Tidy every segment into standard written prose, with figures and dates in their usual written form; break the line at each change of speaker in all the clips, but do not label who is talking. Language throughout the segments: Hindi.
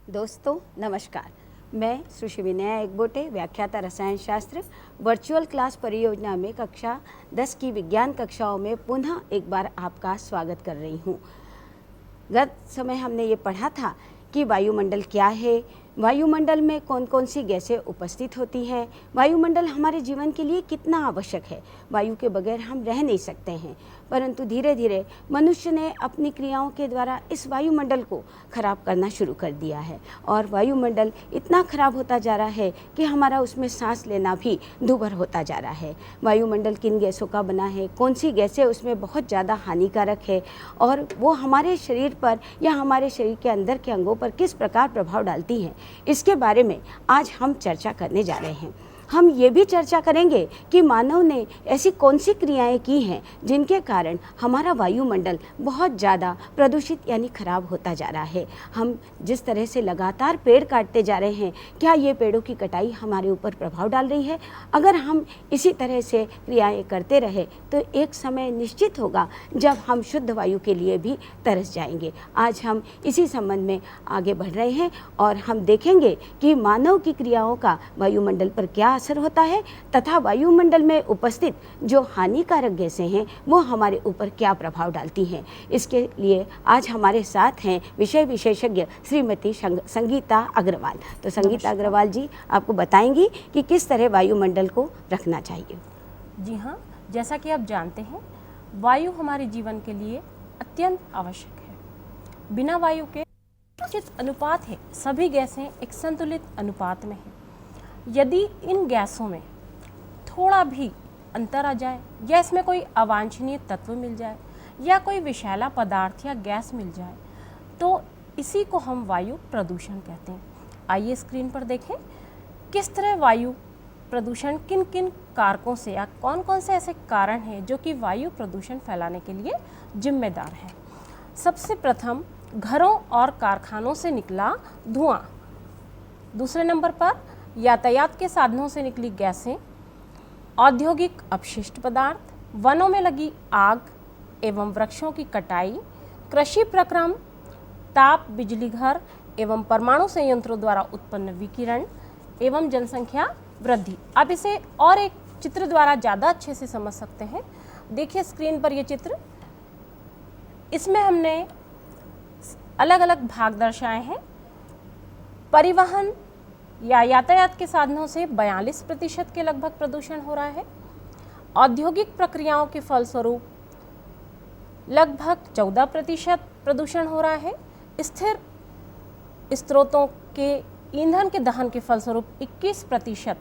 दोस्तों नमस्कार। मैं सुश्री विनया एकबोटे, व्याख्याता रसायन शास्त्र, वर्चुअल क्लास परियोजना में कक्षा 10 की विज्ञान कक्षाओं में पुनः एक बार आपका स्वागत कर रही हूँ। गत समय हमने ये पढ़ा था कि वायुमंडल क्या है, वायुमंडल में कौन कौन सी गैसें उपस्थित होती हैं, वायुमंडल हमारे जीवन के लिए कितना आवश्यक है, वायु के बगैर हम रह नहीं सकते हैं। परंतु धीरे धीरे मनुष्य ने अपनी क्रियाओं के द्वारा इस वायुमंडल को खराब करना शुरू कर दिया है और वायुमंडल इतना खराब होता जा रहा है कि हमारा उसमें सांस लेना भी दूभर होता जा रहा है। वायुमंडल किन गैसों का बना है, कौन सी गैसें उसमें बहुत ज़्यादा हानिकारक है और वो हमारे शरीर पर या हमारे शरीर के अंदर के अंगों पर किस प्रकार प्रभाव डालती हैं, इसके बारे में आज हम चर्चा करने जा रहे हैं। हम ये भी चर्चा करेंगे कि मानव ने ऐसी कौन सी क्रियाएं की हैं जिनके कारण हमारा वायुमंडल बहुत ज़्यादा प्रदूषित यानी खराब होता जा रहा है। हम जिस तरह से लगातार पेड़ काटते जा रहे हैं, क्या ये पेड़ों की कटाई हमारे ऊपर प्रभाव डाल रही है? अगर हम इसी तरह से क्रियाएं करते रहे तो एक समय निश्चित होगा जब हम शुद्ध वायु के लिए भी तरस जाएंगे। आज हम इसी संबंध में आगे बढ़ रहे हैं और हम देखेंगे कि मानव की क्रियाओं का वायुमंडल पर क्या असर होता है तथा वायुमंडल में उपस्थित जो हानिकारक गैसें हैं वो हमारे ऊपर क्या प्रभाव डालती हैं। इसके लिए आज हमारे साथ हैं विषय विशेषज्ञ श्रीमती संगीता अग्रवाल। तो संगीता अग्रवाल जी आपको बताएंगी कि किस तरह वायुमंडल को रखना चाहिए।
जी हाँ, जैसा कि आप जानते हैं वायु हमारे जीवन के लिए अत्यंत आवश्यक है। बिना वायु के उचित अनुपात है, सभी गैसें एक संतुलित अनुपात में हैं। यदि इन गैसों में थोड़ा भी अंतर आ जाए या इसमें कोई अवांछनीय तत्व मिल जाए या कोई विषैला पदार्थ या गैस मिल जाए तो इसी को हम वायु प्रदूषण कहते हैं। आइए स्क्रीन पर देखें किस तरह वायु प्रदूषण किन किन कारकों से या कौन कौन से ऐसे कारण हैं जो कि वायु प्रदूषण फैलाने के लिए जिम्मेदार हैं। सबसे प्रथम घरों और कारखानों से निकला धुआं, दूसरे नंबर पर यातायात के साधनों से निकली गैसें, औद्योगिक अपशिष्ट पदार्थ, वनों में लगी आग एवं वृक्षों की कटाई, कृषि प्रक्रम, ताप बिजली घर एवं परमाणु संयंत्रों द्वारा उत्पन्न विकिरण एवं जनसंख्या वृद्धि। आप इसे और एक चित्र द्वारा ज़्यादा अच्छे से समझ सकते हैं। देखिए स्क्रीन पर ये चित्र, इसमें हमने अलग अलग भाग दर्शाए हैं। परिवहन या यातायात के साधनों से 42% के लगभग प्रदूषण हो रहा है। औद्योगिक प्रक्रियाओं के फलस्वरूप लगभग 14% प्रदूषण हो रहा है। स्थिर स्रोतों के ईंधन के दहन के फलस्वरूप 21%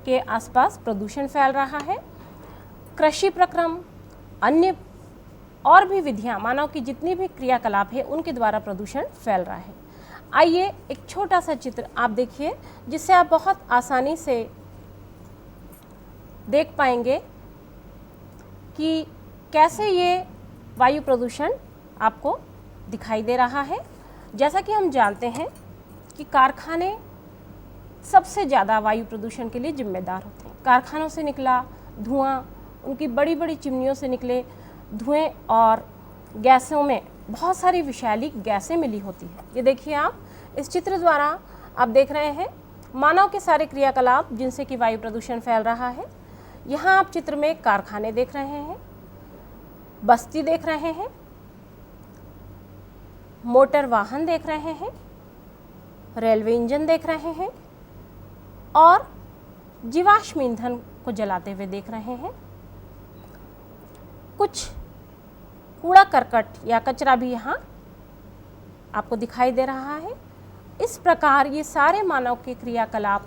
के आसपास प्रदूषण फैल रहा है। कृषि प्रक्रम, अन्य और भी विधियां, मानव की जितनी भी क्रियाकलाप है उनके द्वारा प्रदूषण फैल रहा है। आइए एक छोटा सा चित्र आप देखिए जिससे आप बहुत आसानी से देख पाएंगे कि कैसे ये वायु प्रदूषण आपको दिखाई दे रहा है। जैसा कि हम जानते हैं कि कारखाने सबसे ज़्यादा वायु प्रदूषण के लिए जिम्मेदार होते हैं। कारखानों से निकला धुआं, उनकी बड़ी बड़ी चिमनियों से निकले धुएं और गैसों में बहुत सारी विषैली गैसें मिली होती है। ये देखिए आप इस चित्र द्वारा आप देख रहे हैं मानव के सारे क्रियाकलाप जिनसे कि वायु प्रदूषण फैल रहा है। यहाँ आप चित्र में कारखाने देख रहे हैं, बस्ती देख रहे हैं, मोटर वाहन देख रहे हैं, रेलवे इंजन देख रहे हैं और जीवाश्म ईंधन को जलाते हुए देख रहे हैं। कुछ कूड़ा करकट या कचरा भी यहाँ आपको दिखाई दे रहा है। इस प्रकार ये सारे मानव के क्रियाकलाप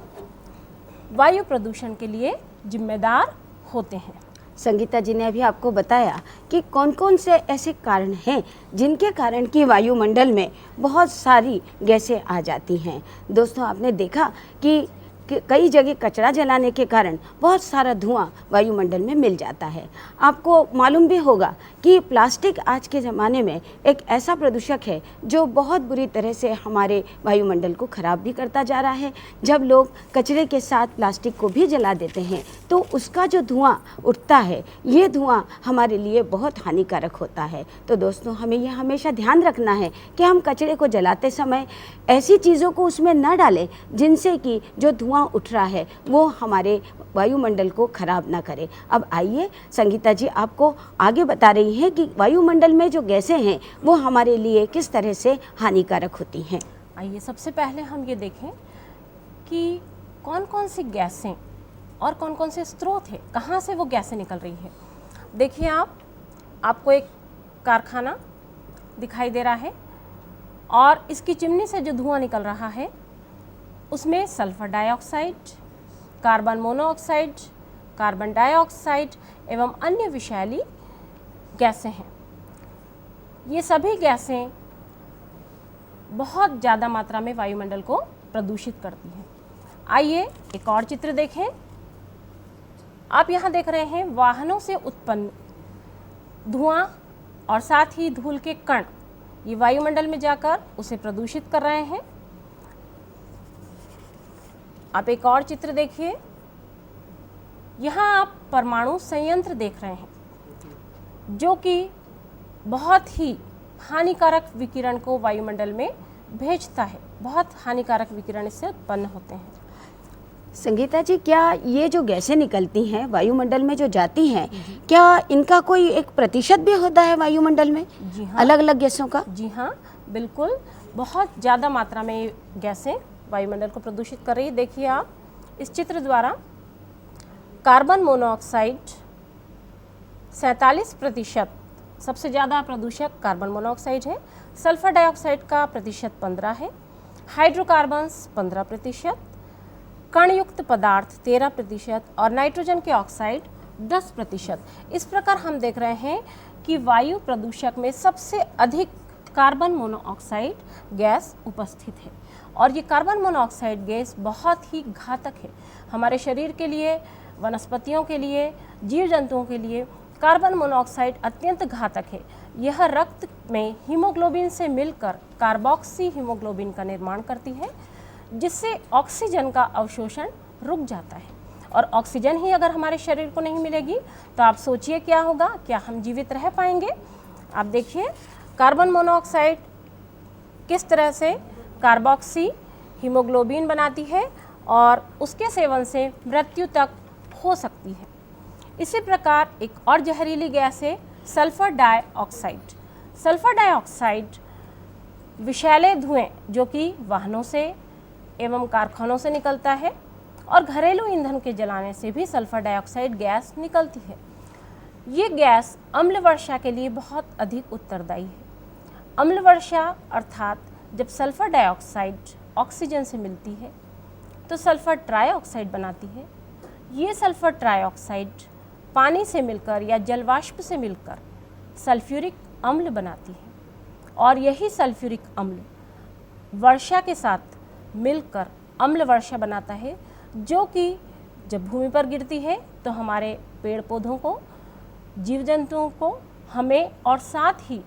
वायु प्रदूषण के लिए जिम्मेदार होते हैं।
संगीता जी ने अभी आपको बताया कि कौन कौन से ऐसे कारण हैं जिनके कारण कि वायुमंडल में बहुत सारी गैसें आ जाती हैं। दोस्तों आपने देखा कि कई जगह कचरा जलाने के कारण बहुत सारा धुआं वायुमंडल में मिल जाता है। आपको मालूम भी होगा कि प्लास्टिक आज के ज़माने में एक ऐसा प्रदूषक है जो बहुत बुरी तरह से हमारे वायुमंडल को ख़राब भी करता जा रहा है। जब लोग कचरे के साथ प्लास्टिक को भी जला देते हैं तो उसका जो धुआं उठता है, ये धुआं हमारे लिए बहुत हानिकारक होता है। तो दोस्तों, हमें यह हमेशा ध्यान रखना है कि हम कचरे को जलाते समय ऐसी चीज़ों को उसमें न डालें जिनसे कि जो धुआं उठ रहा है वो हमारे वायुमंडल को खराब ना करे। अब आइए, संगीता जी आपको आगे बता रही हैं कि वायुमंडल में जो गैसें हैं वो हमारे लिए किस तरह से हानिकारक होती हैं।
आइए सबसे पहले हम ये देखें कि कौन कौन सी गैसें और कौन कौन से स्रोत हैं, कहाँ से वो गैसें निकल रही हैं। देखिए आपको एक कारखाना दिखाई दे रहा है और इसकी चिमनी से जो धुआं निकल रहा है उसमें sulphur dioxide, carbon monoxide, carbon dioxide एवं अन्य विषैली गैसें हैं। ये सभी गैसें बहुत ज़्यादा मात्रा में वायुमंडल को प्रदूषित करती हैं। आइए एक और चित्र देखें। आप यहाँ देख रहे हैं वाहनों से उत्पन्न धुआं और साथ ही धूल के कण, ये वायुमंडल में जाकर उसे प्रदूषित कर रहे हैं। आप एक और चित्र देखिए। यहाँ आप परमाणु संयंत्र देख रहे हैं जो कि बहुत ही हानिकारक विकिरण को वायुमंडल में भेजता है। बहुत हानिकारक विकिरण इससे उत्पन्न होते हैं।
संगीता जी, क्या ये जो गैसें निकलती हैं वायुमंडल में जो जाती हैं, क्या इनका कोई एक प्रतिशत भी होता है वायुमंडल में?
जी हाँ,
अलग अलग गैसों का?
जी हाँ, बिल्कुल। बहुत ज़्यादा मात्रा में ये गैसें वायुमंडल को प्रदूषित कर रही है। देखिए आप इस चित्र द्वारा कार्बन मोनोऑक्साइड 47%, सबसे ज़्यादा प्रदूषक कार्बन मोनोऑक्साइड है। सल्फर डाइऑक्साइड का प्रतिशत 15 है, हाइड्रोकार्बन्स 15%, कणयुक्त पदार्थ 13% और नाइट्रोजन के ऑक्साइड 10%। इस प्रकार हम देख रहे हैं कि वायु प्रदूषक में सबसे अधिक कार्बन मोनोऑक्साइड गैस उपस्थित है और ये कार्बन मोनोऑक्साइड गैस बहुत ही घातक है हमारे शरीर के लिए, वनस्पतियों के लिए, जीव जंतुओं के लिए। कार्बन मोनोऑक्साइड अत्यंत घातक है। यह रक्त में हीमोग्लोबिन से मिलकर कार्बोक्सी हीमोग्लोबिन का निर्माण करती है जिससे ऑक्सीजन का अवशोषण रुक जाता है और ऑक्सीजन ही अगर हमारे शरीर को नहीं मिलेगी तो आप सोचिए क्या होगा, क्या हम जीवित रह पाएंगे? आप देखिए कार्बन मोनोऑक्साइड किस तरह से कार्बोक्सी हीमोग्लोबिन बनाती है और उसके सेवन से मृत्यु तक हो सकती है। इसी प्रकार एक और जहरीली गैस है सल्फर डाइऑक्साइड। सल्फर डाइऑक्साइड विषैले धुएं जो कि वाहनों से एवं कारखानों से निकलता है और घरेलू ईंधन के जलाने से भी सल्फर डाइऑक्साइड गैस निकलती है। ये गैस अम्ल वर्षा के लिए बहुत अधिक उत्तरदायी है। अम्ल वर्षा अर्थात जब सल्फर डाइऑक्साइड ऑक्सीजन से मिलती है तो सल्फर ट्राइऑक्साइड बनाती है। ये सल्फर ट्राइऑक्साइड पानी से मिलकर या जलवाष्प से मिलकर सल्फ्यूरिक अम्ल बनाती है और यही सल्फ्यूरिक अम्ल वर्षा के साथ मिलकर अम्ल वर्षा बनाता है जो कि जब भूमि पर गिरती है तो हमारे पेड़ पौधों को, जीव जंतुओं को, हमें और साथ ही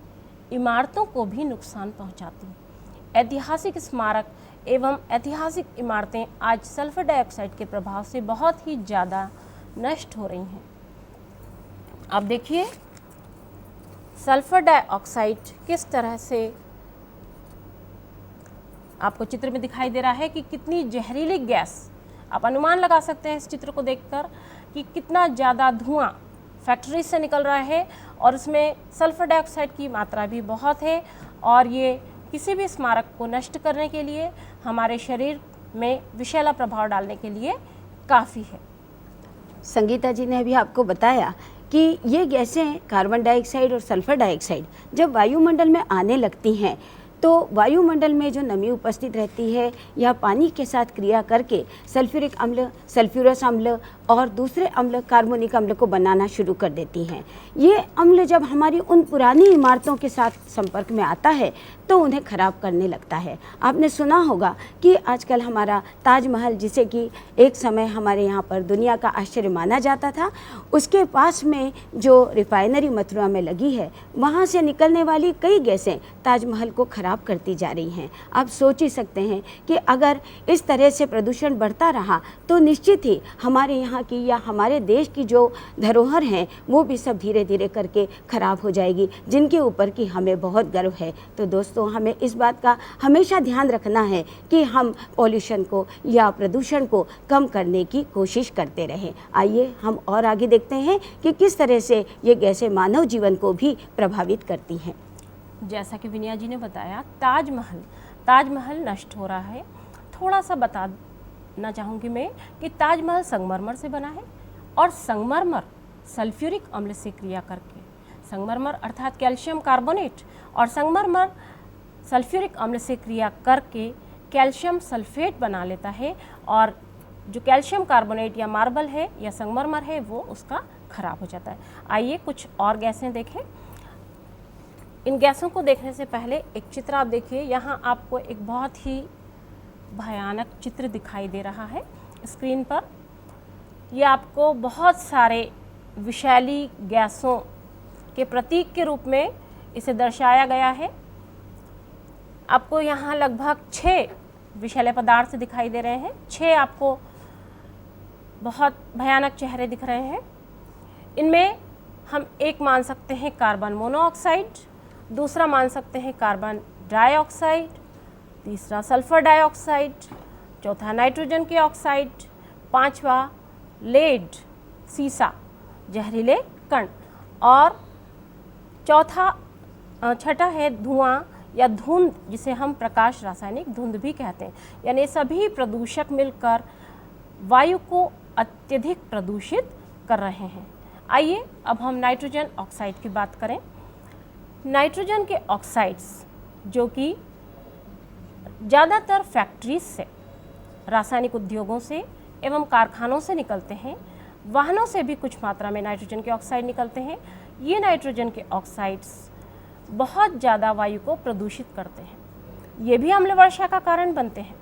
इमारतों को भी नुकसान पहुंचाती है। ऐतिहासिक स्मारक एवं ऐतिहासिक इमारतें आज सल्फर डाइऑक्साइड के प्रभाव से बहुत ही ज़्यादा नष्ट हो रही हैं। आप देखिए सल्फर डाइऑक्साइड किस तरह से आपको चित्र में दिखाई दे रहा है कि कितनी जहरीली गैस। आप अनुमान लगा सकते हैं इस चित्र को देखकर कि कितना ज़्यादा धुआं फैक्ट्री से निकल रहा है और इसमें सल्फर डाइऑक्साइड की मात्रा भी बहुत है और ये किसी भी स्मारक को नष्ट करने के लिए, हमारे शरीर में विषैला प्रभाव डालने के लिए काफ़ी है।
संगीता जी ने अभी आपको बताया कि ये गैसें कार्बन डाइऑक्साइड और सल्फर डाइऑक्साइड जब वायुमंडल में आने लगती हैं तो वायुमंडल में जो नमी उपस्थित रहती है या पानी के साथ क्रिया करके सल्फ्यूरिक अम्ल, सल्फ्यूरस अम्ल और दूसरे अम्ल कार्बोनिक अम्ल को बनाना शुरू कर देती हैं। ये अम्ल जब हमारी उन पुरानी इमारतों के साथ संपर्क में आता है तो उन्हें खराब करने लगता है। आपने सुना होगा कि आजकल हमारा ताजमहल, जिसे कि एक समय हमारे यहाँ पर दुनिया का आश्चर्य माना जाता था, उसके पास में जो रिफाइनरी मथुरा में लगी है, वहाँ से निकलने वाली कई गैसें ताजमहल को खराब करती जा रही हैं। आप सोच ही सकते हैं कि अगर इस तरह से प्रदूषण बढ़ता रहा तो निश्चित ही हमारे यहाँ की या हमारे देश की जो धरोहर हैं वो भी सब धीरे धीरे करके खराब हो जाएगी, जिनके ऊपर कि हमें बहुत गर्व है। तो दोस्तों, हमें इस बात का हमेशा ध्यान रखना है कि हम पॉल्यूशन को या प्रदूषण को कम करने की कोशिश करते रहें। आइए हम और आगे देखते हैं कि किस तरह से ये गैसें मानव जीवन को भी प्रभावित करती हैं।
जैसा कि विनया जी ने बताया, ताजमहल नष्ट हो रहा है। थोड़ा सा बताना चाहूँगी मैं कि ताजमहल संगमरमर से बना है और संगमरमर सल्फ्यूरिक अम्ल से क्रिया करके, संगमरमर अर्थात कैल्शियम कार्बोनेट और संगमरमर सल्फ्यूरिक अम्ल से क्रिया करके कैल्शियम सल्फेट बना लेता है और जो कैल्शियम कार्बोनेट या मार्बल है या संगमरमर है वो उसका खराब हो जाता है। आइए कुछ और गैसें देखें। इन गैसों को देखने से पहले एक चित्र आप देखिए। यहाँ आपको एक बहुत ही भयानक चित्र दिखाई दे रहा है स्क्रीन पर। ये आपको बहुत सारे विषैली गैसों के प्रतीक के रूप में इसे दर्शाया गया है। आपको यहाँ लगभग 6 विषैले पदार्थ दिखाई दे रहे हैं। 6 आपको बहुत भयानक चेहरे दिख रहे हैं। इनमें हम एक मान सकते हैं कार्बन मोनोऑक्साइड, दूसरा मान सकते हैं कार्बन डाइऑक्साइड, तीसरा सल्फर डाइऑक्साइड, चौथा नाइट्रोजन के ऑक्साइड, पांचवा लेड सीसा जहरीले कण और छठा है धुआं या धुंध, जिसे हम प्रकाश रासायनिक धुंध भी कहते हैं। यानी सभी प्रदूषक मिलकर वायु को अत्यधिक प्रदूषित कर रहे हैं। आइए अब हम नाइट्रोजन ऑक्साइड की बात करें। नाइट्रोजन के ऑक्साइड्स जो कि ज़्यादातर फैक्ट्रीज से, रासायनिक उद्योगों से एवं कारखानों से निकलते हैं, वाहनों से भी कुछ मात्रा में नाइट्रोजन के ऑक्साइड निकलते हैं। ये नाइट्रोजन के ऑक्साइड्स बहुत ज़्यादा वायु को प्रदूषित करते हैं। ये भी अम्ल वर्षा का कारण बनते हैं,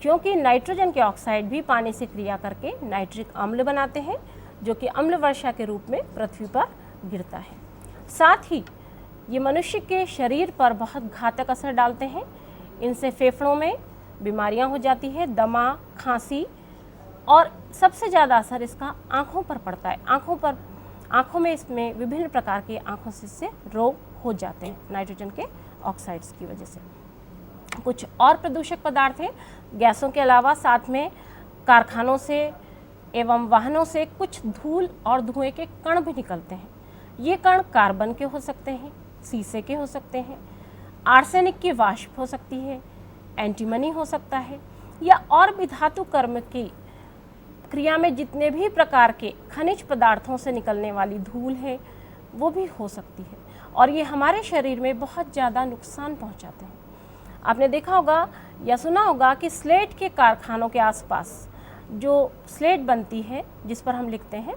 क्योंकि नाइट्रोजन के ऑक्साइड भी पानी से क्रिया करके नाइट्रिक अम्ल बनाते हैं, जो कि अम्ल वर्षा के रूप में पृथ्वी पर गिरता है। साथ ही ये मनुष्य के शरीर पर बहुत घातक असर डालते हैं। इनसे फेफड़ों में बीमारियां हो जाती है, दमा, खांसी, और सबसे ज़्यादा असर इसका आँखों पर पड़ता है। आँखों में इसमें विभिन्न प्रकार के आँखों से रोग हो जाते हैं नाइट्रोजन के ऑक्साइड्स की वजह से। कुछ और प्रदूषक पदार्थ हैं गैसों के अलावा, साथ में कारखानों से एवं वाहनों से कुछ धूल और धुएं के कण भी निकलते हैं। ये कण कार्बन के हो सकते हैं, सीसे के हो सकते हैं, आर्सेनिक की वाष्प हो सकती है, एंटीमनी हो सकता है, या और भी धातु कर्म की क्रिया में जितने भी प्रकार के खनिज पदार्थों से निकलने वाली धूल है वो भी हो सकती है, और ये हमारे शरीर में बहुत ज़्यादा नुकसान पहुंचाते हैं। आपने देखा होगा या सुना होगा कि स्लेट के कारखानों के आसपास जो स्लेट बनती है जिस पर हम लिखते हैं,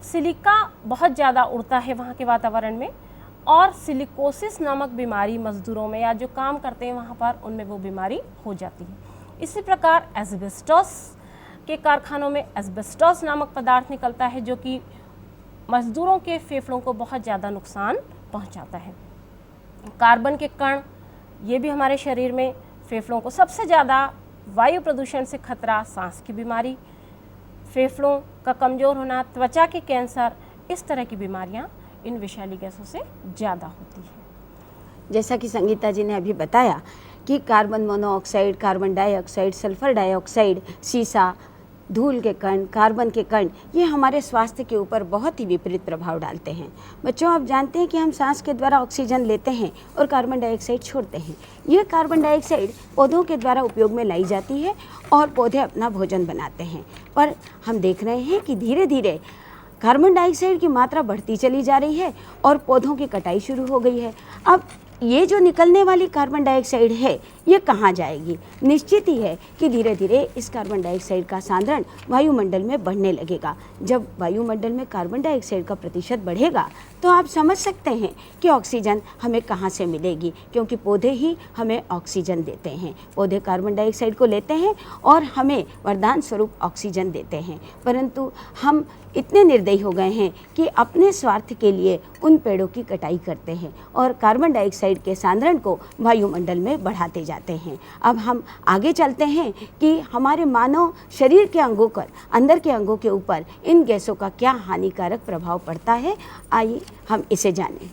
सिलिका बहुत ज़्यादा उड़ता है वहाँ के वातावरण में, और सिलिकोसिस नामक बीमारी मज़दूरों में या जो काम करते हैं वहाँ पर, उनमें वो बीमारी हो जाती है। इसी प्रकार एस्बेस्टोस के कारखानों में एस्बेस्टोस नामक पदार्थ निकलता है, जो कि मज़दूरों के फेफड़ों को बहुत ज़्यादा नुकसान पहुँचाता है। कार्बन के कण, ये भी हमारे शरीर में फेफड़ों को सबसे ज़्यादा वायु प्रदूषण से खतरा, सांस की बीमारी, फेफड़ों का कमज़ोर होना, त्वचा के कैंसर, इस तरह की बीमारियां इन विषैली गैसों से ज़्यादा होती हैं।
जैसा कि संगीता जी ने अभी बताया कि carbon monoxide, carbon dioxide, sulphur dioxide, सीसा, धूल के कण, कार्बन के कण, ये हमारे स्वास्थ्य के ऊपर बहुत ही विपरीत प्रभाव डालते हैं। बच्चों, आप जानते हैं कि हम सांस के द्वारा ऑक्सीजन लेते हैं और कार्बन डाइऑक्साइड छोड़ते हैं। ये कार्बन डाइऑक्साइड पौधों के द्वारा उपयोग में लाई जाती है और पौधे अपना भोजन बनाते हैं, पर हम देख रहे हैं कि धीरे धीरे कार्बन डाइऑक्साइड की मात्रा बढ़ती चली जा रही है और पौधों की कटाई शुरू हो गई है। अब ये जो निकलने वाली कार्बन डाइऑक्साइड है ये कहाँ जाएगी? निश्चित ही है कि धीरे धीरे इस कार्बन डाइऑक्साइड का सांद्रण वायुमंडल में बढ़ने लगेगा। जब वायुमंडल में कार्बन डाइऑक्साइड का प्रतिशत बढ़ेगा तो आप समझ सकते हैं कि ऑक्सीजन हमें कहाँ से मिलेगी, क्योंकि पौधे ही हमें ऑक्सीजन देते हैं। पौधे कार्बन डाइऑक्साइड को लेते हैं और हमें वरदान स्वरूप ऑक्सीजन देते हैं। परंतु हम इतने निर्दयी हो गए हैं कि अपने स्वार्थ के लिए उन पेड़ों की कटाई करते हैं और कार्बन डाइऑक्साइड के सांद्रण को वायुमंडल में बढ़ाते जाते हैं। अब हम आगे चलते हैं कि हमारे मानव शरीर के अंगों पर, अंदर के अंगों के ऊपर इन गैसों का क्या हानिकारक प्रभाव पड़ता है। आइए हम इसे जानें।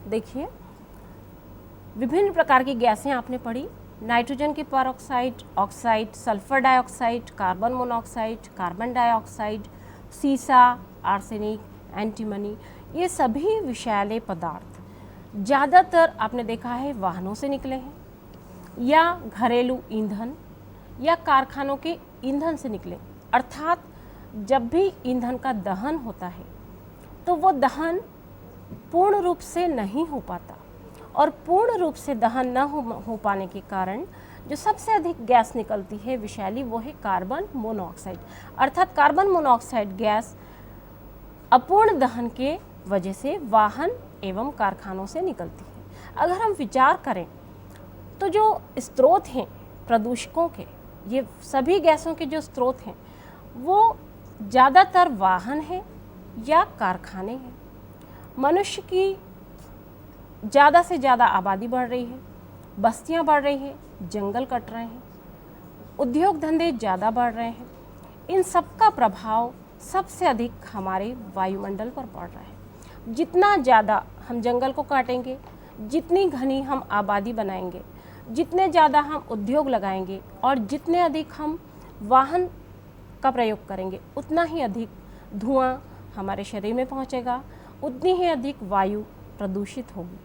देखिए, विभिन्न प्रकार की गैसें आपने पढ़ी। नाइट्रोजन की peroxide, oxide, sulphur dioxide, carbon monoxide, carbon dioxide, सीसा, आर्सेनिक, एंटीमनी, ये सभी विषैले पदार्थ ज़्यादातर आपने देखा है वाहनों से निकले हैं या घरेलू ईंधन या कारखानों के ईंधन से निकले। अर्थात जब भी ईंधन का दहन होता है तो वो दहन पूर्ण रूप से नहीं हो पाता, और पूर्ण रूप से दहन न हो पाने के कारण जो सबसे अधिक गैस निकलती है विषैली, वो है कार्बन मोनोऑक्साइड। अर्थात कार्बन मोनोऑक्साइड गैस अपूर्ण दहन के वजह से वाहन एवं कारखानों से निकलती है। अगर हम विचार करें तो जो स्रोत हैं प्रदूषकों के, ये सभी गैसों के जो स्रोत हैं वो ज़्यादातर वाहन हैं या कारखाने हैं। मनुष्य की ज़्यादा से ज़्यादा आबादी बढ़ रही है, बस्तियां बढ़ रही हैं, जंगल कट रहे हैं, उद्योग धंधे ज़्यादा बढ़ रहे हैं। इन सब का प्रभाव सबसे अधिक हमारे वायुमंडल पर पड़ रहा है। जितना ज़्यादा हम जंगल को काटेंगे, जितनी घनी हम आबादी बनाएंगे, जितने ज़्यादा हम उद्योग लगाएंगे और जितने अधिक हम वाहन का प्रयोग करेंगे, उतना ही अधिक धुआं हमारे शरीर में पहुंचेगा, उतनी ही अधिक वायु प्रदूषित होगी।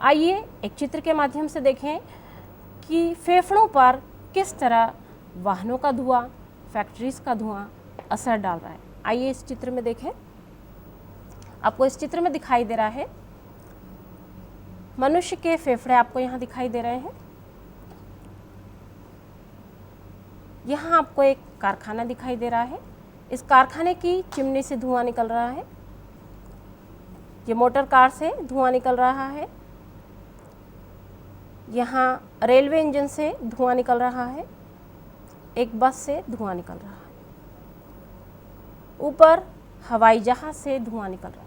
आइए एक चित्र के माध्यम से देखें कि फेफड़ों पर किस तरह वाहनों का धुआं, फैक्ट्रीज का धुआं असर डाल रहा है। आइए इस चित्र में देखें। आपको इस चित्र में दिखाई दे रहा है मनुष्य के फेफड़े, आपको यहाँ दिखाई दे रहे हैं। यहाँ आपको एक कारखाना दिखाई दे रहा है। इस कारखाने की चिमनी से धुआं निकल रहा है। ये मोटर कार से धुआं निकल रहा है। यहाँ रेलवे इंजन से धुआं निकल रहा है। एक बस से धुआं निकल रहा है। ऊपर हवाई जहाज से धुआं निकल रहा है।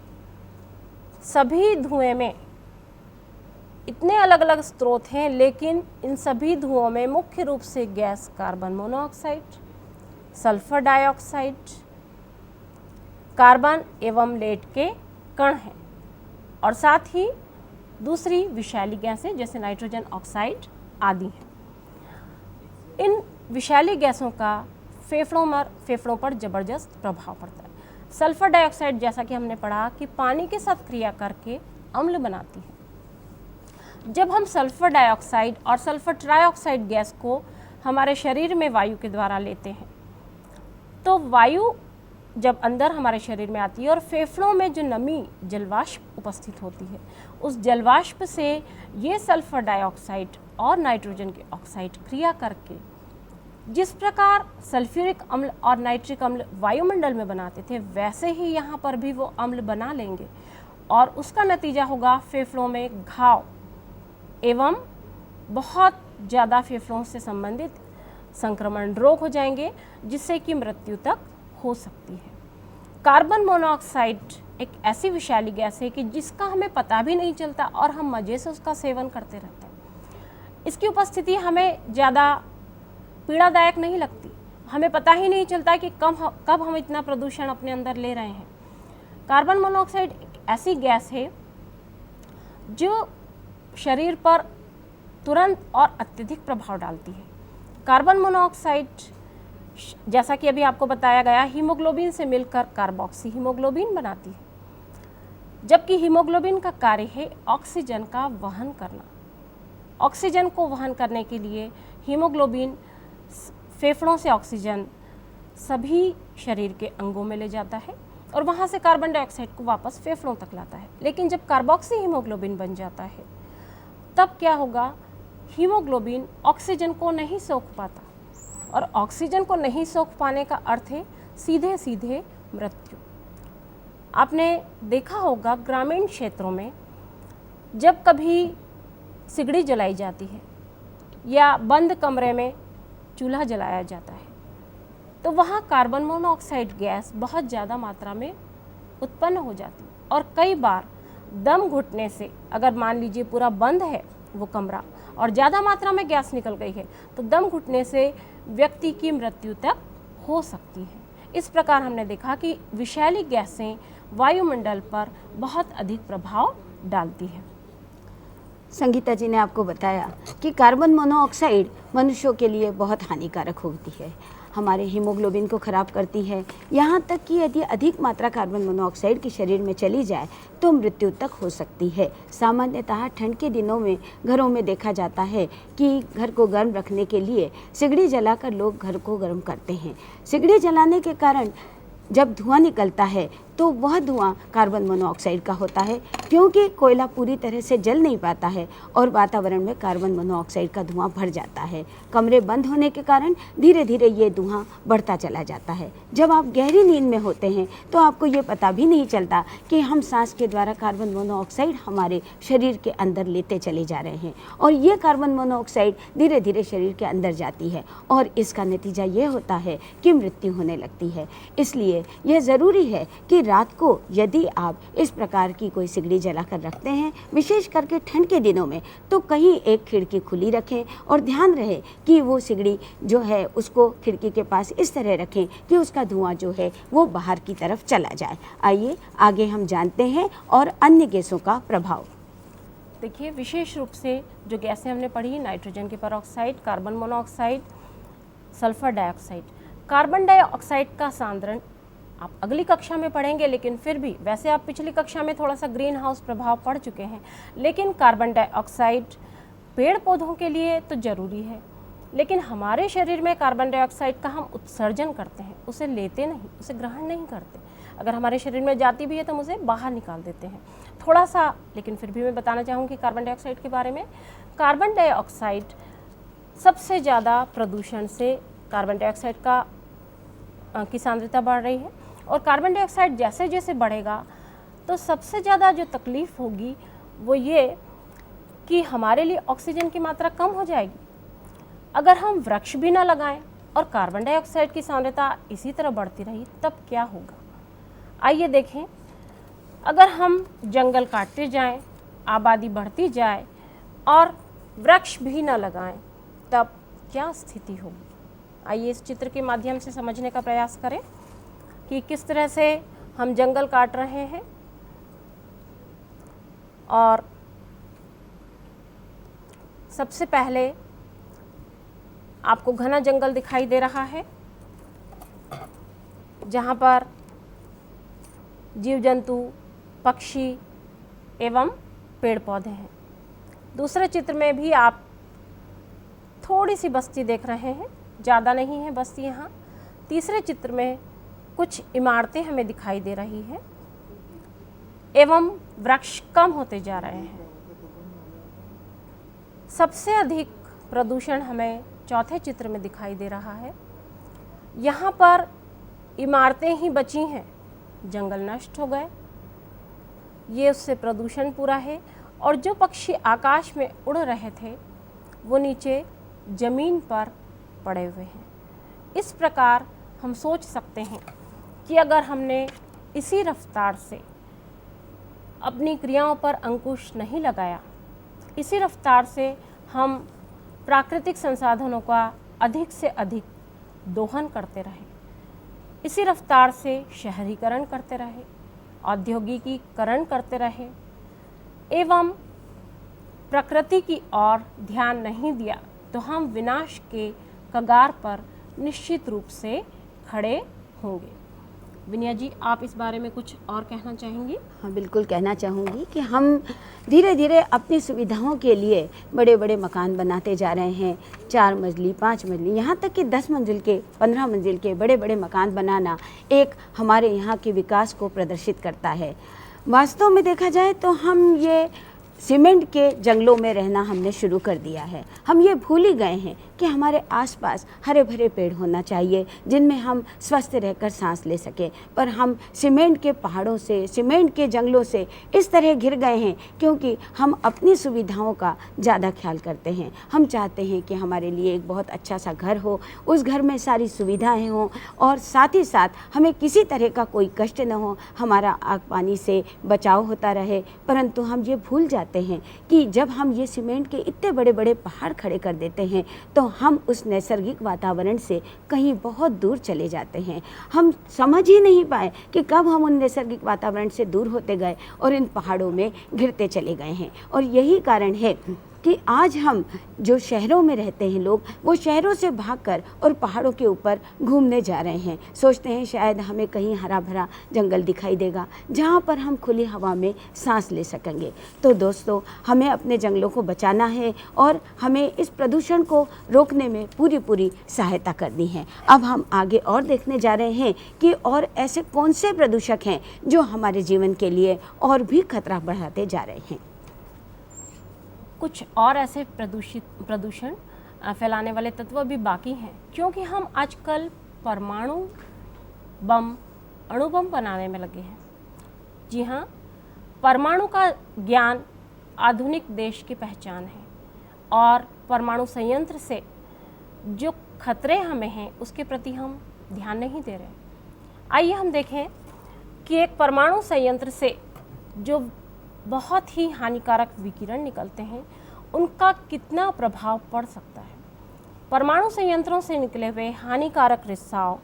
सभी धुएं में इतने अलग अलग स्रोत हैं, लेकिन इन सभी धुओं में मुख्य रूप से gas carbon monoxide, sulphur dioxide, carbon एवं लेड के कण हैं, और साथ ही दूसरी विषैली गैसें जैसे नाइट्रोजन ऑक्साइड आदि हैं। इन विषैली गैसों का फेफड़ों पर जबरदस्त प्रभाव पड़ता है। सल्फर डाइऑक्साइड, जैसा कि हमने पढ़ा कि पानी के साथ क्रिया करके अम्ल बनाती है। जब हम सल्फर डाइऑक्साइड और सल्फर ट्राइऑक्साइड गैस को हमारे शरीर में वायु के द्वारा लेते हैं, तो वायु जब अंदर हमारे शरीर में आती है और फेफड़ों में जो नमी जलवाष्प उपस्थित होती है, उस जलवाष्प से ये सल्फर डाइऑक्साइड और नाइट्रोजन के ऑक्साइड क्रिया करके जिस प्रकार सल्फ्यूरिक अम्ल और नाइट्रिक अम्ल वायुमंडल में बनाते थे, वैसे ही यहाँ पर भी वो अम्ल बना लेंगे और उसका नतीजा होगा फेफड़ों में घाव एवं बहुत ज़्यादा फेफड़ों से संबंधित संक्रमण रोग हो जाएंगे, जिससे कि मृत्यु तक हो सकती है। कार्बन मोनोऑक्साइड एक ऐसी विषैली गैस है कि जिसका हमें पता भी नहीं चलता और हम मज़े से उसका सेवन करते रहते हैं। इसकी उपस्थिति हमें ज़्यादा पीड़ादायक नहीं लगती, हमें पता ही नहीं चलता कि कब हम इतना प्रदूषण अपने अंदर ले रहे हैं। कार्बन मोनोऑक्साइड एक ऐसी गैस है जो शरीर पर तुरंत और अत्यधिक प्रभाव डालती है। कार्बन मोनोऑक्साइड, जैसा कि अभी आपको बताया गया, हीमोग्लोबिन से मिलकर कार्बोक्सी हीमोग्लोबिन बनाती है, जबकि हीमोग्लोबिन का कार्य है ऑक्सीजन का वहन करना। ऑक्सीजन को वहन करने के लिए हीमोग्लोबिन फेफड़ों से ऑक्सीजन सभी शरीर के अंगों में ले जाता है और वहाँ से कार्बन डाइऑक्साइड को वापस फेफड़ों तक लाता है। लेकिन जब कार्बोक्सी हीमोग्लोबिन बन जाता है तब क्या होगा, हीमोग्लोबिन ऑक्सीजन को नहीं सोख पाता, और ऑक्सीजन को नहीं सोख पाने का अर्थ है सीधे सीधे मृत्यु। आपने देखा होगा ग्रामीण क्षेत्रों में जब कभी सिगड़ी जलाई जाती है या बंद कमरे में चूल्हा जलाया जाता है तो वहाँ कार्बन मोनोऑक्साइड गैस बहुत ज़्यादा मात्रा में उत्पन्न हो जाती है, और कई बार दम घुटने से, अगर मान लीजिए पूरा बंद है वो कमरा और ज़्यादा मात्रा में गैस निकल गई है तो दम घुटने से व्यक्ति की मृत्यु तक हो सकती है। इस प्रकार हमने देखा कि विषैली गैसें वायुमंडल पर बहुत अधिक प्रभाव डालती है।
संगीता जी ने आपको बताया कि कार्बन मोनोऑक्साइड मनुष्यों के लिए बहुत हानिकारक होती है, हमारे हीमोग्लोबिन को खराब करती है, यहाँ तक कि यदि अधिक मात्रा कार्बन मोनोऑक्साइड के शरीर में चली जाए तो मृत्यु तक हो सकती है। सामान्यतः ठंड के दिनों में घरों में देखा जाता है कि घर को गर्म रखने के लिए सिगड़ी जलाकर लोग घर को गर्म करते हैं। सिगड़ी जलाने के कारण जब धुआं निकलता है तो वह धुआं कार्बन मोनोऑक्साइड का होता है, क्योंकि कोयला पूरी तरह से जल नहीं पाता है और वातावरण में कार्बन मोनोऑक्साइड का धुआं भर जाता है। कमरे बंद होने के कारण धीरे धीरे ये धुआं बढ़ता चला जाता है। जब आप गहरी नींद में होते हैं तो आपको ये पता भी नहीं चलता कि हम सांस के द्वारा कार्बन मोनोऑक्साइड हमारे शरीर के अंदर लेते चले जा रहे हैं, और ये कार्बन मोनोऑक्साइड धीरे धीरे शरीर के अंदर जाती है और इसका नतीजा ये होता है कि मृत्यु होने लगती है। इसलिए यह ज़रूरी है कि रात को यदि आप इस प्रकार की कोई सिगड़ी जलाकर रखते हैं, विशेष करके ठंड के दिनों में, तो कहीं एक खिड़की खुली रखें और ध्यान रहे कि वो सिगड़ी जो है उसको खिड़की के पास इस तरह रखें कि उसका धुआं जो है वो बाहर की तरफ चला जाए। आइए आगे हम जानते हैं और अन्य गैसों का प्रभाव।
देखिए, विशेष रूप से जो गैसें हमने पढ़ी, नाइट्रोजन के peroxide, carbon monoxide, sulphur dioxide. Carbon dioxide का सांद्रण आप अगली कक्षा में पढ़ेंगे, लेकिन फिर भी वैसे आप पिछली कक्षा में थोड़ा सा ग्रीन हाउस प्रभाव पढ़ चुके हैं, लेकिन कार्बन डाइऑक्साइड पेड़ पौधों के लिए तो ज़रूरी है, लेकिन हमारे शरीर में कार्बन डाइऑक्साइड का हम उत्सर्जन करते हैं, उसे लेते नहीं, उसे ग्रहण नहीं करते। अगर हमारे शरीर में जाती भी है तो हम उसे बाहर निकाल देते हैं थोड़ा सा। लेकिन फिर भी मैं बताना चाहूँगी कार्बन डाइऑक्साइड के बारे में। कार्बन डाइऑक्साइड सबसे ज़्यादा प्रदूषण से कार्बन डाइऑक्साइड की सांद्रता बढ़ रही है, और कार्बन डाइऑक्साइड जैसे जैसे बढ़ेगा तो सबसे ज़्यादा जो तकलीफ़ होगी वो ये कि हमारे लिए ऑक्सीजन की मात्रा कम हो जाएगी। अगर हम वृक्ष भी ना लगाएं और कार्बन डाइऑक्साइड की सांद्रता इसी तरह बढ़ती रही तब क्या होगा। आइए देखें, अगर हम जंगल काटते जाएं, आबादी बढ़ती जाए और वृक्ष भी ना लगाएं तब क्या स्थिति होगी। आइए इस चित्र के माध्यम से समझने का प्रयास करें कि किस तरह से हम जंगल काट रहे हैं, और सबसे पहले आपको घना जंगल दिखाई दे रहा है जहाँ पर जीव जंतु, पक्षी एवं पेड़ पौधे हैं। दूसरे चित्र में भी आप थोड़ी सी बस्ती देख रहे हैं, ज़्यादा नहीं है बस्ती यहाँ। तीसरे चित्र में कुछ इमारतें हमें दिखाई दे रही हैं एवं वृक्ष कम होते जा रहे हैं। सबसे अधिक प्रदूषण हमें चौथे चित्र में दिखाई दे रहा है। यहाँ पर इमारतें ही बची हैं, जंगल नष्ट हो गए, ये उससे प्रदूषण पूरा है। और जो पक्षी आकाश में उड़ रहे थे वो नीचे ज़मीन पर पड़े हुए हैं। इस प्रकार हम सोच सकते हैं कि अगर हमने इसी रफ्तार से अपनी क्रियाओं पर अंकुश नहीं लगाया, इसी रफ्तार से हम प्राकृतिक संसाधनों का अधिक से अधिक दोहन करते रहे, इसी रफ्तार से शहरीकरण करते रहे, औद्योगिकीकरण करते रहे एवं प्रकृति की ओर ध्यान नहीं दिया तो हम विनाश के कगार पर निश्चित रूप से खड़े होंगे। विनया जी, आप इस बारे में कुछ और कहना चाहेंगी?
हाँ, बिल्कुल कहना चाहूँगी कि हम धीरे धीरे अपनी सुविधाओं के लिए बड़े बड़े मकान बनाते जा रहे हैं। 4 मंजिली, 5 मंजिली, यहाँ तक कि 10 मंजिल के, 15 मंजिल के बड़े बड़े मकान बनाना एक हमारे यहाँ के विकास को प्रदर्शित करता है। वास्तव में देखा जाए तो हम ये सीमेंट के जंगलों में रहना हमने शुरू कर दिया है। हम ये भूल ही गए हैं कि हमारे आसपास हरे भरे पेड़ होना चाहिए जिनमें हम स्वस्थ रहकर सांस ले सकें, पर हम सीमेंट के पहाड़ों से, सीमेंट के जंगलों से इस तरह घिर गए हैं क्योंकि हम अपनी सुविधाओं का ज़्यादा ख्याल करते हैं। हम चाहते हैं कि हमारे लिए एक बहुत अच्छा सा घर हो, उस घर में सारी सुविधाएं हों और साथ ही साथ हमें किसी तरह का कोई कष्ट न हो, हमारा आग पानी से बचाव होता रहे। परंतु हम ये भूल जाते हैं कि जब हम ये सीमेंट के इतने बड़े बड़े पहाड़ खड़े कर देते हैं तो हम उस नैसर्गिक वातावरण से कहीं बहुत दूर चले जाते हैं। हम समझ ही नहीं पाए कि कब हम उन नैसर्गिक वातावरण से दूर होते गए और इन पहाड़ों में घिरते चले गए हैं। और यही कारण है कि आज हम जो शहरों में रहते हैं लोग, वो शहरों से भागकर और पहाड़ों के ऊपर घूमने जा रहे हैं। सोचते हैं शायद हमें कहीं हरा भरा जंगल दिखाई देगा जहाँ पर हम खुली हवा में सांस ले सकेंगे। तो दोस्तों, हमें अपने जंगलों को बचाना है और हमें इस प्रदूषण को रोकने में पूरी पूरी सहायता करनी है। अब हम आगे और देखने जा रहे हैं कि और ऐसे कौन से प्रदूषक हैं जो हमारे जीवन के लिए और भी खतरा बढ़ाते जा रहे हैं।
कुछ और ऐसे प्रदूषण फैलाने वाले तत्व भी बाकी हैं, क्योंकि हम आजकल परमाणु बम, अणु बम बनाने में लगे हैं। जी हाँ, परमाणु का ज्ञान आधुनिक देश की पहचान है और परमाणु संयंत्र से जो खतरे हमें हैं उसके प्रति हम ध्यान नहीं दे रहे। आइए हम देखें कि एक परमाणु संयंत्र से जो बहुत ही हानिकारक विकिरण निकलते हैं उनका कितना प्रभाव पड़ सकता है। परमाणु संयंत्रों से निकले हुए हानिकारक रिसाव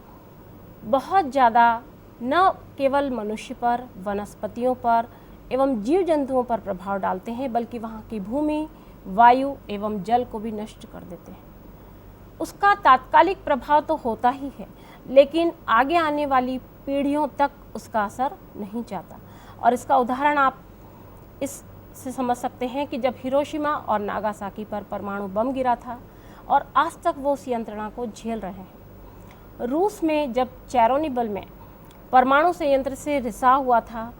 बहुत ज़्यादा न केवल मनुष्य पर, वनस्पतियों पर एवं जीव जंतुओं पर प्रभाव डालते हैं, बल्कि वहाँ की भूमि, वायु एवं जल को भी नष्ट कर देते हैं। उसका तात्कालिक प्रभाव तो होता ही है, लेकिन आगे आने वाली पीढ़ियों तक उसका असर नहीं जाता। और इसका उदाहरण आप इससे समझ सकते हैं कि जब हिरोशिमा और नागासाकी पर परमाणु बम गिरा था और आज तक वो उस यंत्रणा को झेल रहे हैं। रूस में जब चेरोनोबिल में परमाणु संयंत्र से रिसाव हुआ था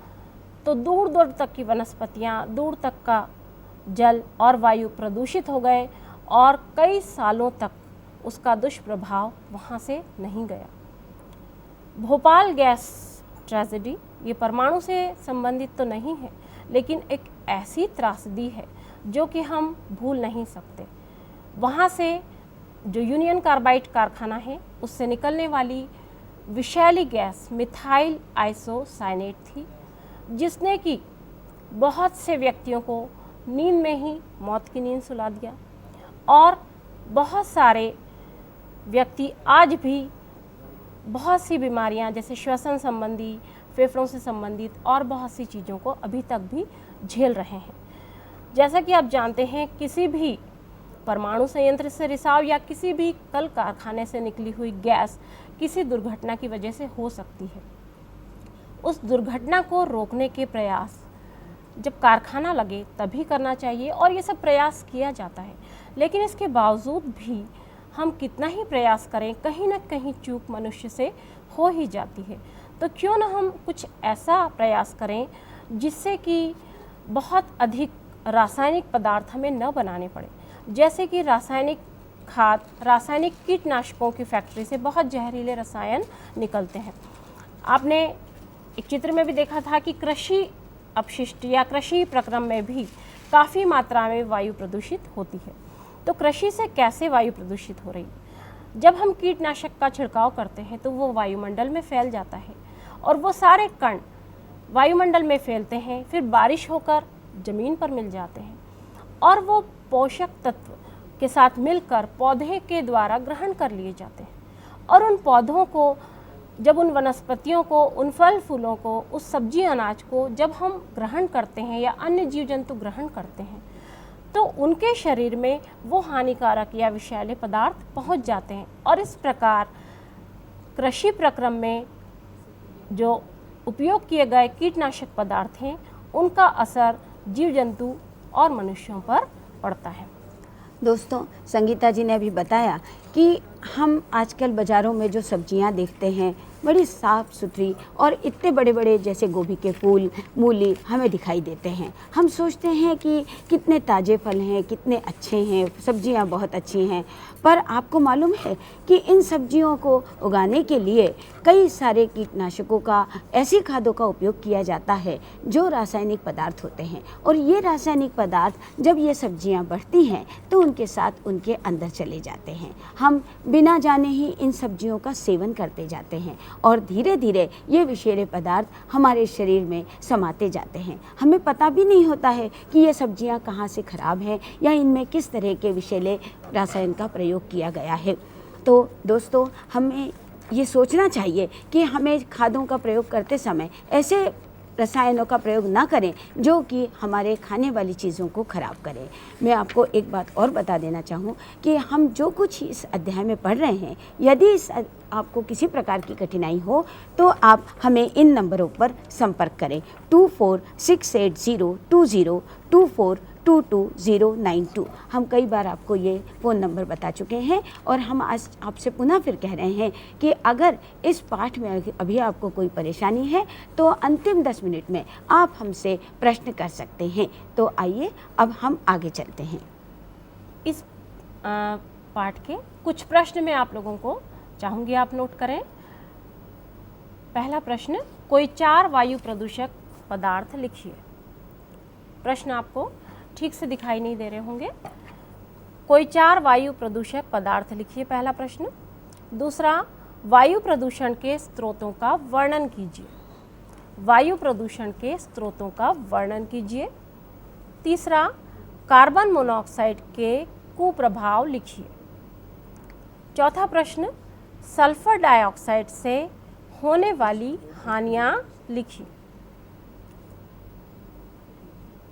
तो दूर दूर तक की वनस्पतियाँ, दूर तक का जल और वायु प्रदूषित हो गए और कई सालों तक उसका दुष्प्रभाव वहाँ से नहीं गया। भोपाल गैस ट्रेजेडी ये परमाणु से संबंधित तो नहीं है, लेकिन एक ऐसी त्रासदी है जो कि हम भूल नहीं सकते। वहाँ से जो यूनियन कार्बाइड कारखाना है उससे निकलने वाली विषैली गैस मिथाइल आइसोसाइनेट थी, जिसने कि बहुत से व्यक्तियों को नींद में ही मौत की नींद सुला दिया और बहुत सारे व्यक्ति आज भी बहुत सी बीमारियां जैसे श्वसन संबंधी, फेफड़ों से संबंधित और बहुत सी चीज़ों को अभी तक भी झेल रहे हैं। जैसा कि आप जानते हैं, किसी भी परमाणु संयंत्र से रिसाव या किसी भी कल कारखाने से निकली हुई गैस किसी दुर्घटना की वजह से हो सकती है। उस दुर्घटना को रोकने के प्रयास जब कारखाना लगे तभी करना चाहिए और ये सब प्रयास किया जाता है, लेकिन इसके बावजूद भी हम कितना ही प्रयास करें, कहीं ना कहीं चूक मनुष्य से हो ही जाती है। तो क्यों ना हम कुछ ऐसा प्रयास करें जिससे कि बहुत अधिक रासायनिक पदार्थ हमें न बनाने पड़े, जैसे कि रासायनिक खाद, रासायनिक कीटनाशकों की फैक्ट्री से बहुत जहरीले रसायन निकलते हैं। आपने एक चित्र में भी देखा था कि कृषि अपशिष्ट या कृषि प्रक्रम में भी काफ़ी मात्रा में वायु प्रदूषित होती है। तो कृषि से कैसे वायु प्रदूषित हो रही है? जब हम कीटनाशक का छिड़काव करते हैं तो वो वायुमंडल में फैल जाता है और वो सारे कण वायुमंडल में फैलते हैं, फिर बारिश होकर ज़मीन पर मिल जाते हैं और वो पोषक तत्व के साथ मिलकर पौधे के द्वारा ग्रहण कर लिए जाते हैं। और उन पौधों को, जब उन वनस्पतियों को, उन फल फूलों को, उस सब्जी अनाज को जब हम ग्रहण करते हैं या अन्य जीव जंतु ग्रहण करते हैं तो उनके शरीर में वो हानिकारक या विषैले पदार्थ पहुंच जाते हैं और इस प्रकार कृषि प्रक्रम में जो उपयोग किए गए कीटनाशक पदार्थ हैं उनका असर जीव जंतु और मनुष्यों पर पड़ता है।
दोस्तों, संगीता जी ने अभी बताया कि हम आजकल बाज़ारों में जो सब्जियां देखते हैं बड़ी साफ़ सुथरी और इतने बड़े बड़े जैसे गोभी के फूल, मूली हमें दिखाई देते हैं। हम सोचते हैं कि कितने ताज़े फल हैं, कितने अच्छे हैं, सब्जियां बहुत अच्छी हैं, पर आपको मालूम है कि इन सब्जियों को उगाने के लिए कई सारे कीटनाशकों का, ऐसी खादों का उपयोग किया जाता है जो रासायनिक पदार्थ होते हैं। और ये रासायनिक पदार्थ जब ये सब्जियां बढ़ती हैं तो उनके साथ उनके अंदर चले जाते हैं। हम बिना जाने ही इन सब्जियों का सेवन करते जाते हैं और धीरे धीरे ये विषैले पदार्थ हमारे शरीर में समाते जाते हैं। हमें पता भी नहीं होता है कि ये सब्जियां कहाँ से खराब हैं या इनमें किस तरह के विषैले रसायन का प्रयोग किया गया है। तो दोस्तों, हमें ये सोचना चाहिए कि हमें खादों का प्रयोग करते समय ऐसे रसायनों का प्रयोग ना करें जो कि हमारे खाने वाली चीज़ों को खराब करें। मैं आपको एक बात और बता देना चाहूँ कि हम जो कुछ इस अध्याय में पढ़ रहे हैं, यदि आपको किसी प्रकार की कठिनाई हो तो आप हमें इन नंबरों पर संपर्क करें 24680202422092। हम कई बार आपको ये फ़ोन नंबर बता चुके हैं और हम आज आपसे पुनः फिर कह रहे हैं कि अगर इस पाठ में अभी आपको कोई परेशानी है तो अंतिम 10 मिनट में आप हमसे प्रश्न कर सकते हैं। तो आइए अब हम आगे चलते हैं।
इस पाठ के कुछ प्रश्न मैं आप लोगों को चाहूँगी आप नोट करें। पहला प्रश्न, कोई 4 वायु प्रदूषक पदार्थ लिखिए। प्रश्न आपको ठीक से दिखाई नहीं दे रहे होंगे। कोई 4 वायु प्रदूषक पदार्थ लिखिए, पहला प्रश्न। दूसरा, वायु प्रदूषण के स्रोतों का वर्णन कीजिए। वायु प्रदूषण के स्रोतों का वर्णन कीजिए। तीसरा, कार्बन मोनोऑक्साइड के कुप्रभाव लिखिए। चौथा प्रश्न, सल्फर डाइऑक्साइड से होने वाली हानियां लिखिए।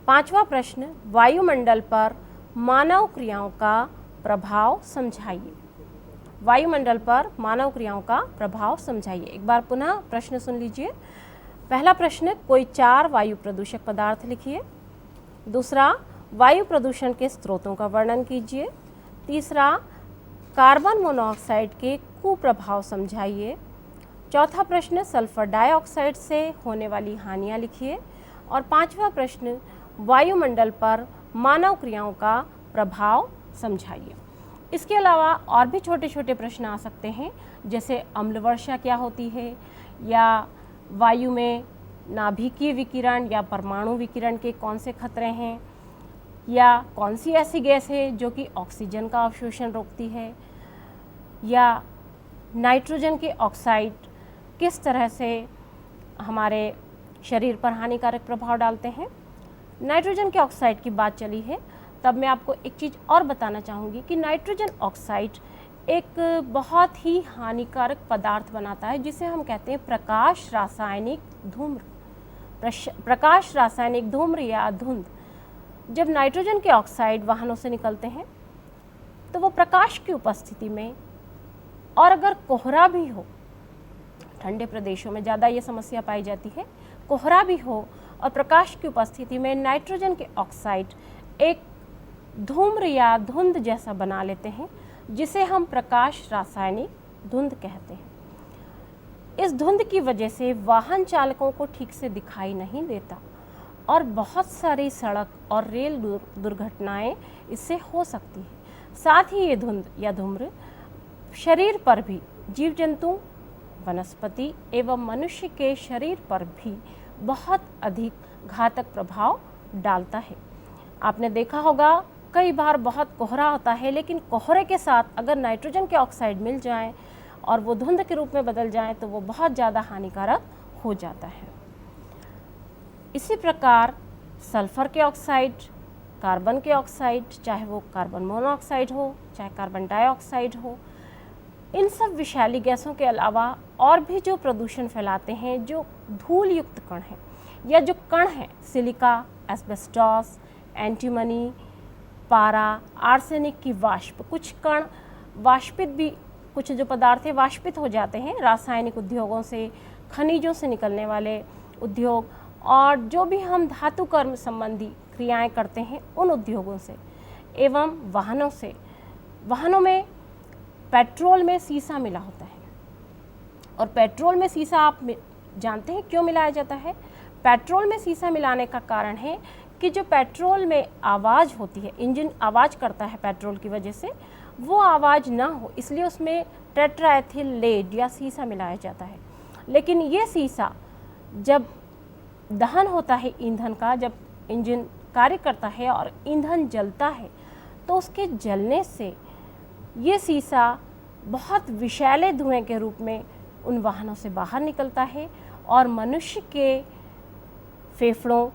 पांचवा प्रश्न, वायुमंडल पर मानव क्रियाओं का प्रभाव समझाइए। वायुमंडल पर मानव क्रियाओं का प्रभाव समझाइए। एक बार पुनः प्रश्न सुन लीजिए। पहला प्रश्न, कोई 4 वायु प्रदूषक पदार्थ लिखिए। दूसरा, वायु प्रदूषण के स्रोतों का वर्णन कीजिए। तीसरा, कार्बन मोनोऑक्साइड के कुप्रभाव समझाइए। चौथा प्रश्न, सल्फर डाइऑक्साइड से होने वाली हानियां लिखिए। और पांचवा प्रश्न, वायुमंडल पर मानव क्रियाओं का प्रभाव समझाइए। इसके अलावा और भी छोटे छोटे प्रश्न आ सकते हैं, जैसे अम्ल वर्षा क्या होती है, या वायु में नाभिकीय विकिरण या परमाणु विकिरण के कौन से खतरे हैं, या कौन सी ऐसी गैस है जो कि ऑक्सीजन का अवशोषण रोकती है, या नाइट्रोजन के ऑक्साइड किस तरह से हमारे शरीर पर हानिकारक प्रभाव डालते हैं। नाइट्रोजन के ऑक्साइड की बात चली है, तब मैं आपको एक चीज़ और बताना चाहूँगी कि नाइट्रोजन ऑक्साइड एक बहुत ही हानिकारक पदार्थ बनाता है जिसे हम कहते हैं प्रकाश रासायनिक धूम्र। प्रकाश रासायनिक धूम्र या धुंध। जब नाइट्रोजन के ऑक्साइड वाहनों से निकलते हैं तो वो प्रकाश की उपस्थिति में, और अगर कोहरा भी हो, ठंडे प्रदेशों में ज़्यादा ये समस्या पाई जाती है, कोहरा भी हो और प्रकाश की उपस्थिति में नाइट्रोजन के ऑक्साइड एक धूम्र या धुंध जैसा बना लेते हैं, जिसे हम प्रकाश रासायनिक धुंध कहते हैं। इस धुंध की वजह से वाहन चालकों को ठीक से दिखाई नहीं देता और बहुत सारी सड़क और रेल दुर्घटनाएं इससे हो सकती हैं। साथ ही ये धुंध या धूम्र शरीर पर भी, जीव जंतु, वनस्पति एवं मनुष्य के शरीर पर भी बहुत अधिक घातक प्रभाव डालता है। आपने देखा होगा कई बार बहुत कोहरा होता है, लेकिन कोहरे के साथ अगर नाइट्रोजन के ऑक्साइड मिल जाएं और वो धुंध के रूप में बदल जाएं तो वो बहुत ज़्यादा हानिकारक हो जाता है। इसी प्रकार सल्फर के ऑक्साइड, कार्बन के ऑक्साइड, चाहे वो कार्बन मोनोऑक्साइड हो चाहे कार्बन डाइऑक्साइड हो, इन सब विषैली गैसों के अलावा और भी जो प्रदूषण फैलाते हैं, जो धूल युक्त कण हैं या जो कण हैं, सिलिका, एस्बेस्टॉस, एंटीमनी, पारा, आर्सेनिक की वाष्प, कुछ कण वाष्पित भी, कुछ जो पदार्थ है वाष्पित हो जाते हैं रासायनिक उद्योगों से, खनिजों से निकलने वाले उद्योग, और जो भी हम धातु कर्म संबंधी क्रियाएं करते हैं उन उद्योगों से, एवं वाहनों से। वाहनों में पेट्रोल में सीसा मिला होता है, और पेट्रोल में सीसा आप जानते हैं क्यों मिलाया जाता है? पेट्रोल में सीसा मिलाने का कारण है कि जो पेट्रोल में आवाज़ होती है, इंजन आवाज़ करता है पेट्रोल की वजह से, वो आवाज़ ना हो इसलिए उसमें टेट्राएथिल लेड या सीसा मिलाया जाता है। लेकिन ये सीसा जब दहन होता है ईंधन का, जब इंजन कार्य करता है और ईंधन जलता है, तो उसके जलने से ये सीसा बहुत विषैले धुएं के रूप में उन वाहनों से बाहर निकलता है और मनुष्य के फेफड़ों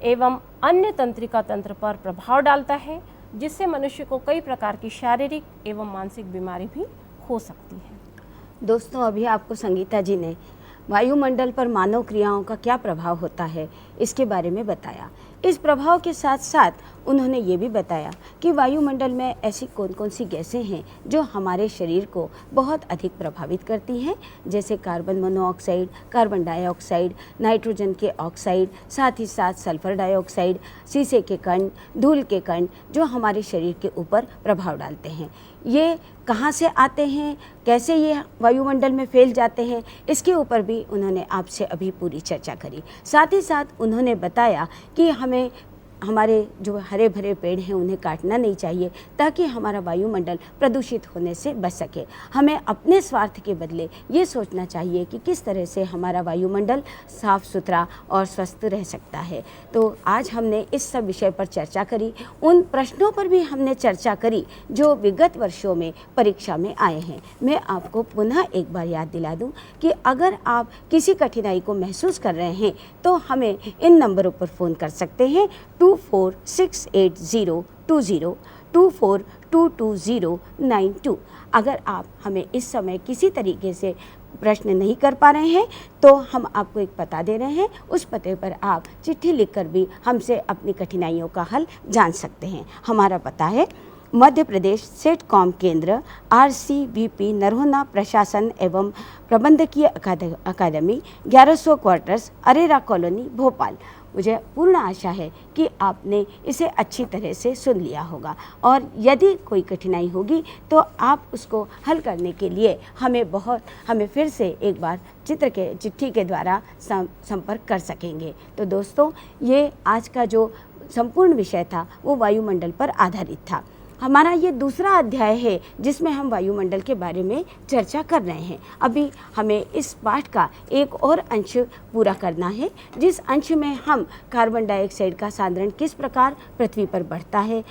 एवं अन्य तंत्रिका तंत्र पर प्रभाव डालता है, जिससे मनुष्य को कई प्रकार की शारीरिक एवं मानसिक बीमारी भी हो सकती है।
दोस्तों, अभी आपको संगीता जी ने वायुमंडल पर मानव क्रियाओं का क्या प्रभाव होता है इसके बारे में बताया। इस प्रभाव के साथ साथ उन्होंने ये भी बताया कि वायुमंडल में ऐसी कौन कौन सी गैसें हैं जो हमारे शरीर को बहुत अधिक प्रभावित करती हैं, जैसे carbon monoxide, carbon dioxide, nitrogen के ऑक्साइड, साथ ही साथ सल्फर डाइऑक्साइड, शीशे के कण, धूल के कण, जो हमारे शरीर के ऊपर प्रभाव डालते हैं। ये कहाँ से आते हैं, कैसे ये वायुमंडल में फैल जाते हैं, इसके ऊपर भी उन्होंने आपसे अभी पूरी चर्चा करी। साथ ही साथ उन्होंने बताया कि हमें हमारे जो हरे भरे पेड़ हैं उन्हें काटना नहीं चाहिए ताकि हमारा वायुमंडल प्रदूषित होने से बच सके। हमें अपने स्वार्थ के बदले ये सोचना चाहिए कि किस तरह से हमारा वायुमंडल साफ सुथरा और स्वस्थ रह सकता है। तो आज हमने इस सब विषय पर चर्चा करी, उन प्रश्नों पर भी हमने चर्चा करी जो विगत वर्षों में परीक्षा में आए हैं। मैं आपको पुनः एक बार याद दिला दूं कि अगर आप किसी कठिनाई को महसूस कर रहे हैं तो हमें इन नंबरों पर फ़ोन कर सकते हैं 24680202 24222092। अगर आप हमें इस समय किसी तरीके से प्रश्न नहीं कर पा रहे हैं तो हम आपको एक पता दे रहे हैं, उस पते पर आप चिट्ठी लिखकर भी हमसे अपनी कठिनाइयों का हल जान सकते हैं। हमारा पता है मध्य प्रदेश सेटकॉम केंद्र, RCVP नरोन्हा प्रशासन एवं प्रबंधकीय अकादमी, 1100 क्वार्टर्स, अरेरा कॉलोनी, भोपाल। मुझे पूर्ण आशा है कि आपने इसे अच्छी तरह से सुन लिया होगा और यदि कोई कठिनाई होगी तो आप उसको हल करने के लिए हमें फिर से एक बार चिट्ठी के द्वारा संपर्क कर सकेंगे। तो दोस्तों, ये आज का जो संपूर्ण विषय था वो वायुमंडल पर आधारित था। हमारा ये दूसरा अध्याय है जिसमें हम वायुमंडल के बारे में चर्चा कर रहे हैं। अभी हमें इस पाठ का एक और अंश पूरा करना है, जिस अंश में हम कार्बन डाइऑक्साइड का सांद्रण किस प्रकार पृथ्वी पर बढ़ता है,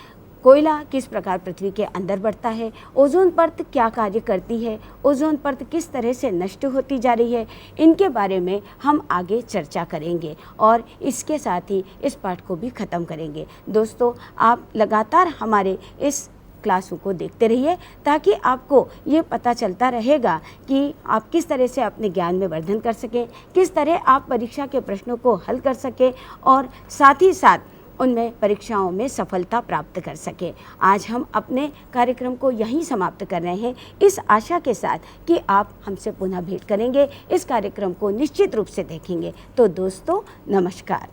कोयला किस प्रकार पृथ्वी के अंदर बढ़ता है, ओजोन परत क्या कार्य करती है, ओजोन परत किस तरह से नष्ट होती जा रही है, इनके बारे में हम आगे चर्चा करेंगे और इसके साथ ही इस पाठ को भी ख़त्म करेंगे। दोस्तों, आप लगातार हमारे इस क्लासों को देखते रहिए ताकि आपको ये पता चलता रहेगा कि आप किस तरह से अपने ज्ञान में वर्धन कर सकें, किस तरह आप परीक्षा के प्रश्नों को हल कर सकें और साथ ही साथ उनमें परीक्षाओं में सफलता प्राप्त कर सके। आज हम अपने कार्यक्रम को यहीं समाप्त कर रहे हैं, इस आशा के साथ कि आप हमसे पुनः भेंट करेंगे, इस कार्यक्रम को निश्चित रूप से देखेंगे। तो दोस्तों, नमस्कार।